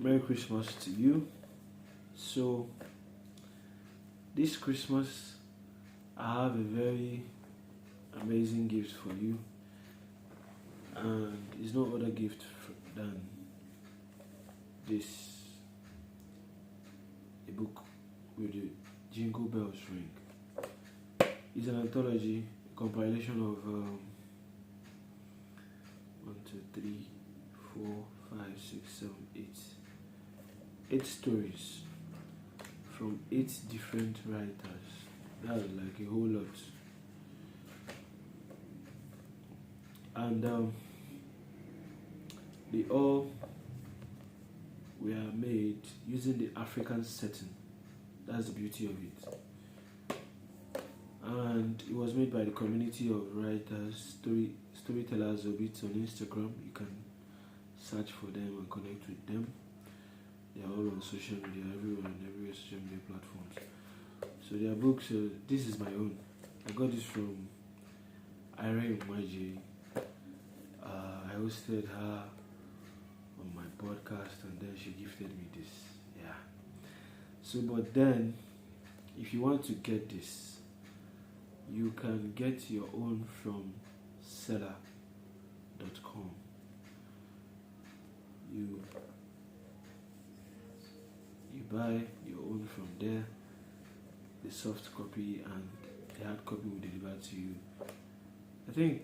Merry Christmas to you. So, this Christmas, I have a very amazing gift for you, and it's no other gift than this a book with the Jingle Bells ring. It's an anthology, a compilation of 1, 2, 3, 4, 5, 6, 7, 8 stories from 8 different writers. That's like a whole lot. And they all were made using the African setting. That's the beauty of it. And it was made by the community of writers, storytellers of it on Instagram. You can search for them and connect with them. They are all on social media, everywhere, on every social media platforms. So their books, this is my own. I got this from Irene Maji. I hosted her on my podcast, and then she gifted me this. Yeah. So, but then, if you want to get this, you can get your own from seller.com. You buy your own from there. The soft copy and the hard copy will deliver to you. I think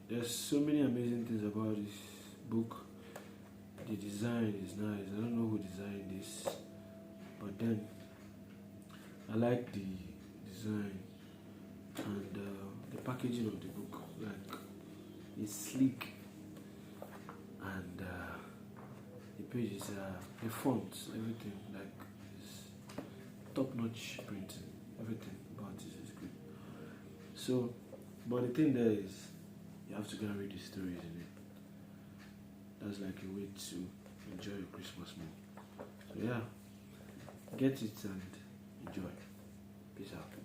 there's so many amazing things about this book. The design is nice. I don't know who designed this, but then I like the design and the packaging of the book. Like, it's sleek, and the pages are the fonts, everything, like, it's top-notch printing. Everything about it is good. So, but the thing there is, you have to go and read the stories in it. That's like a way to enjoy your Christmas more. So yeah, get it and enjoy. Peace out.